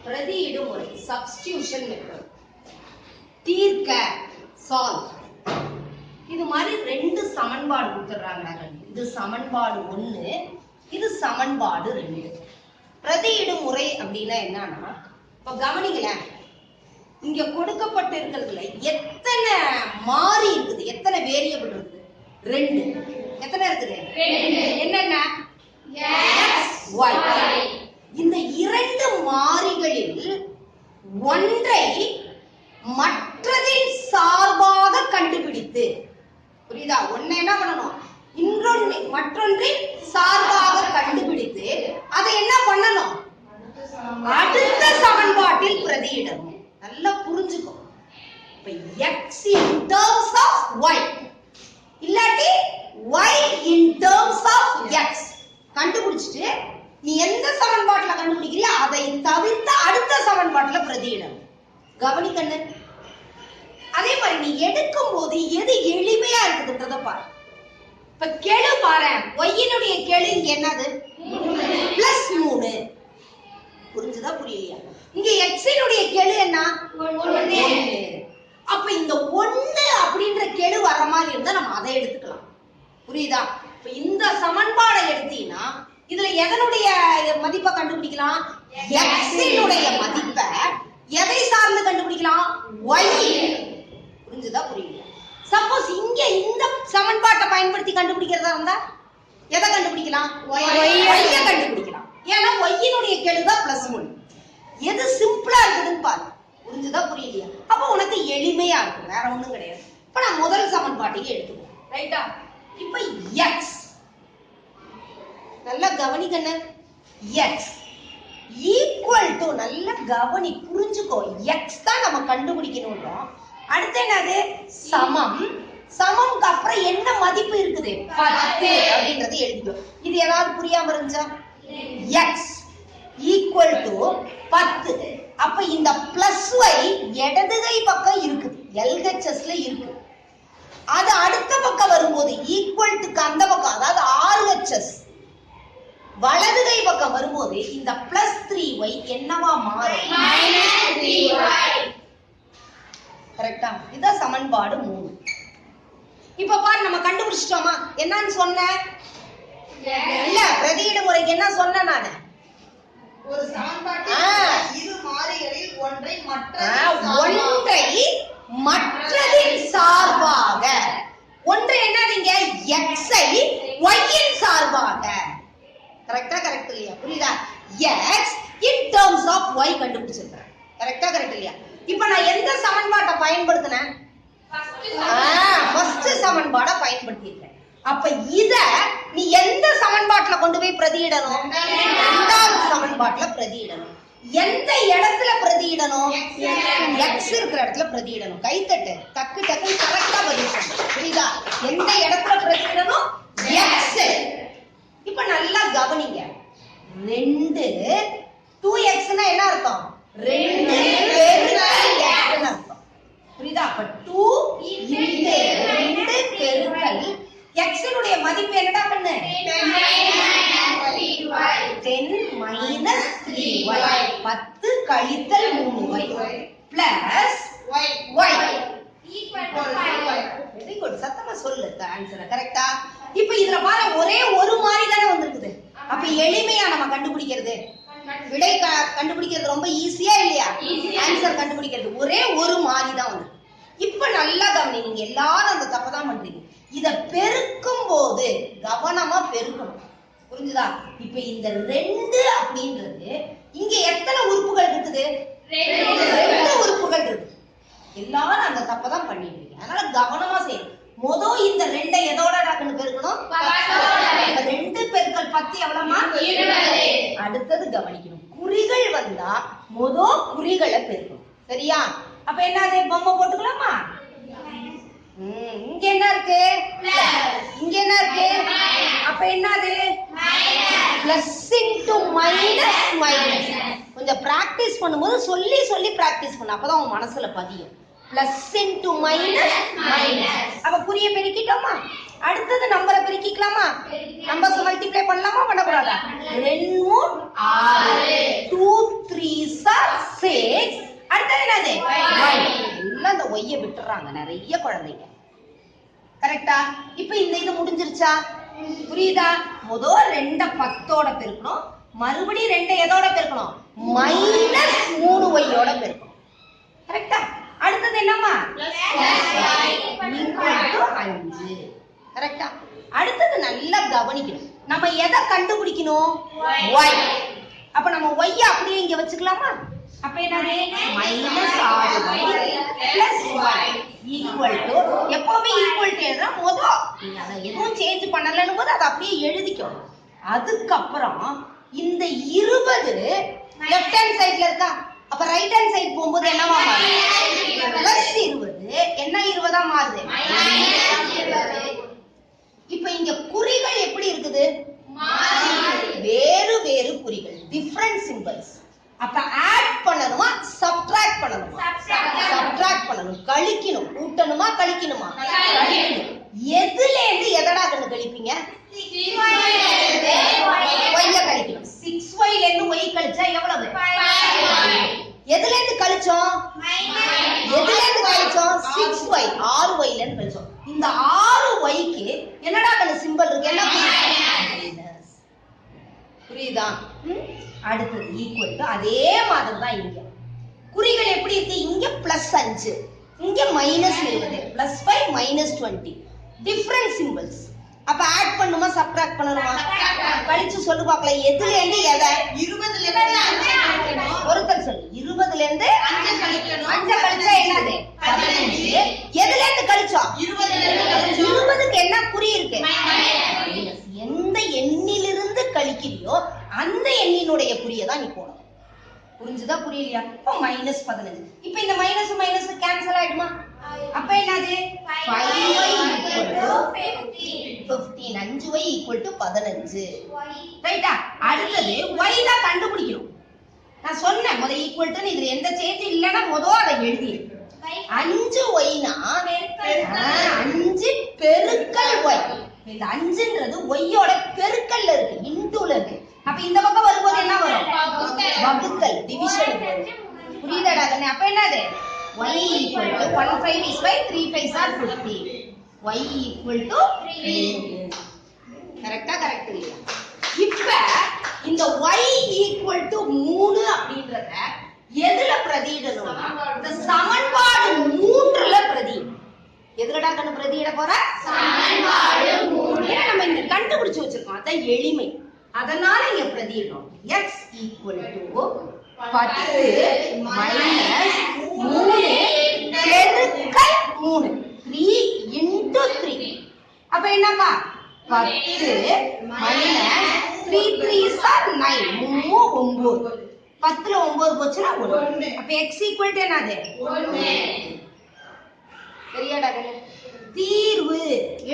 பிரதியிடும் முறை substitution method. தீர்க்க solve. இது மாதிரி ரெண்டு சமன்பாடு கொடுத்துறாங்க. இது சமன்பாடு 1, இது சமன்பாடு 2. பிரதியிடும் முறை அப்படின்னா என்னன்னா, இப்ப கவனிங்களேன், இங்க கொடுக்கப்பட்டிருக்கிறதுல எத்தனை மாறி இருக்குது, எத்தனை வேரியபிள் இருக்குது? 2. எத்தனை இருக்குது? என்னென்ன? y. இந்த 2 மாறிகளில் ஒன்றை மற்றதின் சார்பாக கண்டுபிடித்து, புரியுதா? ஒன்னை என்ன பண்ணணும்? மற்றொன்றின் சார்பாக கண்டுபிடித்து அதை என்ன பண்ணணும்? அடுத்த சமன்பாட்டில் பிரதியிடணும். நல்லா புரிஞ்சுக்கோ. இப்ப x in terms of y இல்லாட்டி y in terms of x கண்டுபிடிச்சிட்டு நீ எந்த சமன்பாட்டுல கண்டுபிடிக்கிறியோ அதை தவிர்த்து அடுத்த சமன்பாட்டுல பிரதியிடணும். கவனிக்கண்ணு. அதே மாதிரி நீ எடுக்கும் போது எது எளிமையா இருக்குதுன்றத பாரு. இப்ப கெழு பாரு, ஒய்யினுடைய கெழு இங்க என்னது? +3. புரிஞ்சுதா புரியலையா? இங்க எக்ஸினுடைய கெழு என்ன? 1. அப்ப இந்த 1 அப்படின்ற கெழு வர மாதிரி இருந்தா நம்ம அதை எடுத்துக்கலாம். புரியுதா? இப்ப இந்த சமன்பாடை எடுத்தீங்கன்னா இதுல எதனுடைய மதிப்பை கண்டுபிடிக்கலாம்? எக்ஸினுடைய மதிப்பை எதை சார்ந்து கண்டுபிடிக்கலாம்? y. புரிஞ்சுதா புரியலையா? சப்போஸ் இங்க இந்த சமன்பாட்டை பயன்படுத்தி கண்டுபிடிக்கிறதா இருந்தா எதை கண்டுபிடிக்கலாம்? y கண்டுபிடிக்கலாம். ஏன்னா y-னுடைய கெழுதான் +1. எது சிம்பிளா இருக்குதுன்னு பாரு. புரிஞ்சுதா புரியலையா? அப்ப உனக்கு எளிமையா இருக்கும், வேற ஒண்ணும் கிடையாது. இப்ப நான் முதல் சமன்பாட்டையே எடுத்துக்கோ, ரைட்டா? இப்ப x நல்லா கவனிக்கண்ணு. x ஈக்குவல் டு, நல்ல கவனி, புரிஞ்சுக்கோ, x தான் நம்ம கண்டுபிடிக்கணும். அடுத்து என்னது? சமம். சமம்க்கு அப்புறம் என்ன மதிப்பு இருக்குது? 10 அப்படின்றது எழுதிக்கோ. இது ஏதாவது புரியாம இருந்துச்சா? x equal to 10. அப்ப இந்த பிளஸ் y இடதுகை பக்கம் இருக்குது, LHSல இருக்கு. அது அடுத்த பக்கம் வரும்போது ஈக்குவல் டுக்கு அந்த பக்கம், அதாவது RHS வலதுகை பக்கம் வரும்போது இந்த +3y என்னவா மாறும்? -3y. கரெக்டா? இத சமன்பாடு 3. இப்ப பாரு, நம்ம கண்டுபிடிச்சிட்டோமா? என்னன்னு சொன்னேன்? இல்ல, பிரதியிடு முறைக்கு என்ன சொன்னேன் நானு? ஒரு சமன்பாட்டில் இரு மாறிகளில் ஒன்றை மற்றதின் சார்பாக. ஒன்று என்னதுங்க? x ஐ y இன் சார்பாக. கரெக்டா? கரெக்ட் இல்லையா? புரியுதா? x in terms of y கண்டுபிடிச்சிருக்கேன். கரெக்டா? கரெக்ட் இல்லையா? இப்ப நான் எந்த சமன்பாட்டை பயன்படுத்தினேன்? ஃபர்ஸ்ட் சமன்பாடை பயன்படுத்தியிருக்கேன். அப்ப இத நீ எந்த சமன்பாட்டுல கொண்டு போய் பிரதியிடணும்? இரண்டாவது சமன்பாட்டுல பிரதியிடணும். எந்த இடத்துல பிரதியிடணும்? x இருக்கிற இடத்துல பிரதியிடணும். கைத்தட்டு, டக்கு டக்கு கரெக்டா பதில் சொல்லு. புரியுதா? எந்த இடத்துல பிரதியிடணும்? x. இப்ப நல்லா கவனிங்க. 2 2x னா என்ன அர்த்தம்? 2 பெருக்கல் x ன்னு அர்த்தம். புரியுதா? அப்ப 2 பெருக்கல் x னுடைய மதிப்பு என்னடா பண்ணு? 10 minus 3y 10 கழித்தல் 3y plus y equal to 5. Very good. சத்தமா சொல்லு ஆன்சர். கரெக்ட்டா? இப்போ இதுல பாரு, ஒரே ஒரு மாறி தானே வந்திருக்குது. அப்ப எளிமையா நம்ம கண்டுபிடிக்கிறது, விடை கண்டுபிடிக்கிறது ரொம்ப ஈஸியா இல்லையா? ஆன்சர் கண்டுபிடிக்கிறது ஒரே ஒரு மாறி தான் வந்து. இப்ப நல்லா கவனி, நீங்க எல்லாரும் அந்த தப்பை தான் பண்றீங்க. இத பெருக்கும் போது கவனமா பெருக்கணும். புரிஞ்சுதா? இப்ப இந்த 2 அப்படின்றது இங்க எத்தனை உறுப்புகள் இருக்குது? 2 உறுப்புகள் இருக்கு. எல்லாரும் அந்த தப்பை தான் பண்ணிட்டு இருக்கீங்க. அதனால கவனமா செய்யணும். இந்த 2 எதோட டக்குன்னு பெருக்கணும்? 2 பெருக்கல் 10 எவ்வளவுமா? 20. அடுத்தது கவனிக்கணும், குறிகள் வந்தா குறிகளை பெருக்கணும். சரியா? அப்ப என்னது? பொம்மை போட்டுக்கலாமா? இங்க என்ன இருக்கு? இங்க என்ன இருக்கு? அப்ப என்னது? Plus into minus minus. கொஞ்சம் பிராக்டிஸ் பண்ணும்போது சொல்லி சொல்லி பிராக்டிஸ் பண்ணு, அப்பதான் உன் மனசுல பதியும். Plus into minus minus. அப்ப குறிய பெருக்கிட்டோமா? அடுத்தது நம்பரை பெருக்கிக்கலாமா? நம்பர்ஸ் மல்டிப்ளை பண்ணலாமா பண்ணக்கூடாதா? 2 6 2 சொல்றாங்க நிறைய குழந்தைங்க. கரெக்டா? இப்ப இந்த இது முடிஞ்சிருச்சா? புரியுதா? முதல் 2 10ஓட பெருக்கணும், மறுபடியும் 2 எதோட பெருக்கணும்? -3y பெருக்கணும். கரெக்டா? அடுத்தது என்னம்மா? +y 5. கரெக்டா? அடுத்தது நல்லா கவனிக்கணும். நம்ம எதை கண்டுபிடிக்கணும்? y. அப்ப நம்ம y அப்படியே இங்க வச்சுக்கலாமா? அப்ப என்னது? -6y +y எப்பவுமே ஈக்குவல் டு எழுதுனா முதல் நீங்க அதை எதுவும் சேஞ்ச் பண்ணலன்னு போது அதை அப்படியே எழுதிக்கோ. அதுக்கப்புறம் இந்த 20 லெஃப்ட் ஹேண்ட் சைடுல இருக்கா, அப்ப ரைட் ஹேண்ட் சைடு போகும்போது என்னவா மாறுது? +20 என்ன 20ஆ மாறுது? இப்ப இங்க குறிகள் எப்படி இருக்குது? வேறு வேறு குறிகள், டிஃபரண்ட் சிம்பல்ஸ். அப்ப ஆட் பண்ணணுமா சப்ட்ராக்ட் பண்ணணுமா? சப்ட்ராக்ட் பண்ணணும். கழிக்கணும். கூட்டணுமா கழிக்கணுமா? கழிக்கணும். எதுல இருந்து எதடா கண்டு கழிப்பீங்க? y கழிக்கணும். 6y ல இருந்து y கழிச்சா எவ்வளவு? 5. எதுல இருந்து கழிச்சோம்? எதுல இருந்து கழிச்சோம்? 6y 6y ல இருந்து கழிச்சோம். இந்த 6y க்கு என்னடா கண்டு சிம்பல் இருக்கு? என்ன மைனஸ். புரியுதா? அடுத்தது ஈக்குவல் டு அதே மாதிரி தான் இங்க குறிகள் எப்படி இருக்கு? இங்க +5 இங்க -20 +5 -20 டிஃபரண்ட் சிம்பல்ஸ். அப்ப ஆட் பண்ணுமா சப்ட்ராக்ட் பண்ணணுமா? கழிச்சு சொல்லு பார்க்கலாம். எதுல இருந்து எதை? 20ல இருந்து ஒருத்தர் சொல்லு. 20ல இருந்து 5 கழிக்கணும். 5 கழிச்சா என்னது? 15. எதுல இருந்து கழிச்சோம்? 20ல இருந்து. 20க்கு என்ன குறி இருக்கு? மைனஸ். எந்த எண்ணிலிருந்து கழிக்கிறியோ அந்த எண்ணினுடைய குறியை தான் நீ போடணும். புரிஞ்சுதா புரியலையா? இப்போ -15. இப்போ இந்த மைனஸ் மைனஸ் கேன்சல் ஆயிடுமா? அப்ப என்னது? 5y = 15. 5y = 15. ரைட்டா? அடுத்தது y தான் கண்டுபிடிக்கணும். நான் சொன்னேன் முத ஈக்குவல் டு இதுல எந்த சேஞ்ச் இல்லனா முதல்ல அதை எழுதி. 5y னா 5 பெருக்கல் y. இந்த 5ன்றது y ஓட பெருக்கல்ல இருக்கு, இன்டுல இருக்கு. அப்ப இந்த பக்கம் வரும்போது என்ன வரும்? வகுத்தல், டிவிஷன். புரியுதாடா கண்ணே? அப்ப என்னது? y = 1 5 is 5 3 5 are 50. y = 3. கரெக்ட்டா? கரெக்ட் இல்லையா? இப்ப இந்த y = 3 அப்படின்றத எதுல பிரதியிடணும்னா இந்த சமன்பாடு 3ல பிரதியிடணும். எதுலடா கண்ணு பிரதியிட போற? சமன்பாடு 3. ஏன்னா நம்ம இங்க கண்டுபிடிச்சு வச்சிருக்கோம், அதான் எளிமை. அதனால இங்க பிரதியிடணும். x = 10 - 3 × 3 3. அப்ப என்னப்பா? 10 - 3 3s are 9. 9. 10ல 9 போச்சுனா 1. அப்ப x = என்னது? 1. சரியாடா கண்ணு? தீர்வு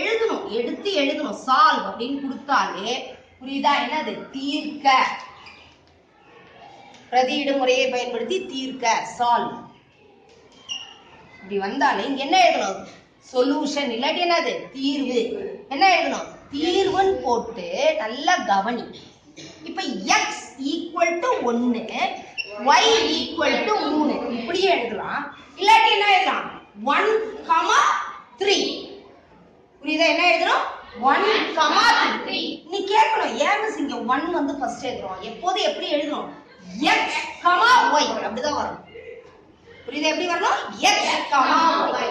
எழுதணும், எடுத்து எழுதணும். சால்வ் அப்படின்னு கொடுத்தாலே புரியுதா? என்னது? தீர்க்க. பிரதியிடு முறையை பயன்படுத்தி தீர்க்க, சால்வ். இப்படி வந்தாலே இங்க என்ன எழுதணும்? சொல்யூஷன். இல்லாட்டி என்னது? தீர்வு. என்ன எழுதணும்? தீர்வுன்னு போட்டு நல்லா கவனி. இப்ப x = 1 y = 3 இப்படியே எழுதலாம். இல்லாட்டி என்ன எழுதலாம்? 1, 3. புரியுதா? என்ன எழுதணும்? 1, 3. நீ கேட்கணும், ஏன் மிஸ் இங்க 1 வந்து ஃபர்ஸ்ட் எழுதுறோம்? எப்போது எப்படி எழுதணும்? x, y அப்படிதான் வரும். புரியுதா? எப்படி வரணும்? x, y.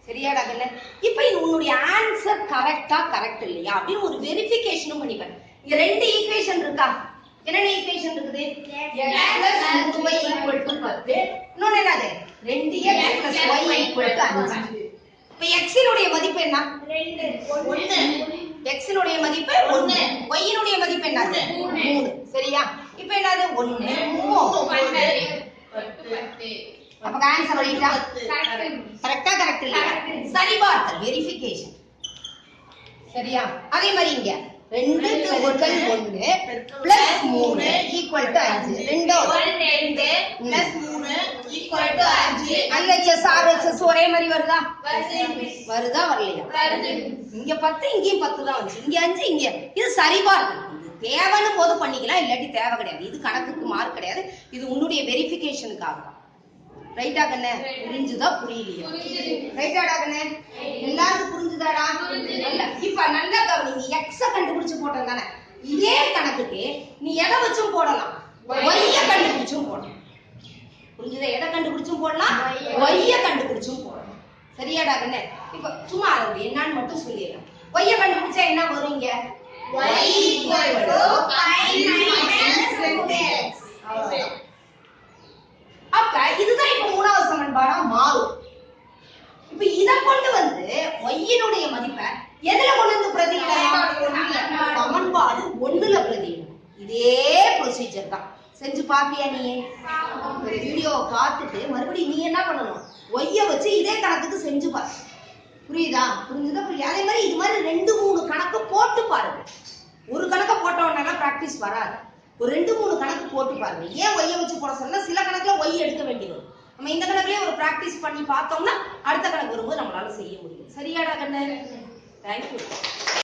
சரியாடா கண்ணு? இப்போ உன்னுடைய ஆன்சர் கரெக்ட்டா கரெக்ட் இல்லையா அப்படின்னு ஒரு வெரிஃபிகேஷனும் பண்ணிப்பேன். இங்க 2 ஈக்குவேஷன் இருக்கா? என்னென்ன ஈக்குவேஷன் இருக்குது? x + 3y = 10. இன்னொன்னு என்னது? 2x + y = 5. இப்ப x இனுடைய மதிப்பு என்ன? 1. x இனுடைய மதிப்பு 1. y இனுடைய மதிப்பு என்னது? 3. சரியா? இப்போ என்னது? 1 3 10. அப்ப ஆன்சர் ரைட்டா? கரெக்ட்டா கரெக்ட் இல்லையா? சரிபார்த்தல், வெரிஃபிகேஷன். சரியா? அதே மாதிரி இங்க 2 × 1 + 3 = 5. ரெண்டாவது 2 + 3 = 5. LHS RHS ஒரே மாதிரி வருதா? வருதா வரலையா? இங்க 10 இங்கேயும் 10 தான் வந்துச்சு. இங்க 5 இங்க. இது சரிபார்த்தல். தேவைன்னு போது பண்ணிக்கலாம், இல்லாட்டி தேவை கிடையாது. இது கணக்குக்கு மார்க் கிடையாது. இது உன்னுடைய வெரிஃபிகேஷனுக்காக தான். ரைட்டா கண்ணே? புரிஞ்சுதா புரியலையா? ரைட்டாடா கண்ணே? எல்லாருக்கும் புரிஞ்சுதாடா? நல்ல இப்ப நல்லா கவனிங்க. எக்ஸ கண்டுபிடிச்சு போட்டோம் தானே? இதே கணக்குக்கு நீ எதை வச்சும் போடலாம், ஒய்ய கண்டுபிடிச்சும் போடலாம். புரிஞ்சுதா? எதை கண்டுபிடிச்சும் போடலாம், ஒய்ய கண்டுபிடிச்சும் போடலாம். சரியாடா கண்ணே? இப்ப சும்மா அது என்னன்னு மட்டும் சொல்லிடலாம். ஒய்ய கண்டுபிடிச்சா என்ன வரும் இங்க? y equal to pi minus 2x. அவ்வளவுதான். அப்ப இதுதான் இப்ப மூணாவது சமன்பாடா மாறும். இப்ப இத கொண்டு வந்து ஒய்யினுடைய மதிப்பை எதுல கொண்டு வந்து பிரதியிடலாம்? சமன்பாடு 1ல பிரதியிடணும். இதே ப்ரொசீஜர் தான். செஞ்சு பாப்பியா நீ? ஒரு வீடியோவை பார்த்துட்டு மறுபடியும் நீ என்ன பண்ணணும், ஒய்ய வச்சு இதே கணக்குக்கு செஞ்சு பாரு. புரியுதா? புரிஞ்சுதா? புரியுது. அதே மாதிரி இது மாதிரி 2-3 கணக்கு போட்டு பாருங்க. ஒரு கணக்கை போட்டோம்னா பிராக்டிஸ் வராது. ஒரு 2-3 கணக்கு போட்டு பாருங்க. ஏன் ஒய்ய வச்சு போட சொன்னா சில கணக்குல ஒய் எடுக்க வேண்டி வரும். நம்ம இந்த கணக்குலயே ஒரு பிராக்டிஸ் பண்ணி பார்த்தோம்னா அடுத்த கணக்கு வரும்போது நம்மளால செய்ய முடியும். சரியாடா கண்ணு? தேங்க்யூ.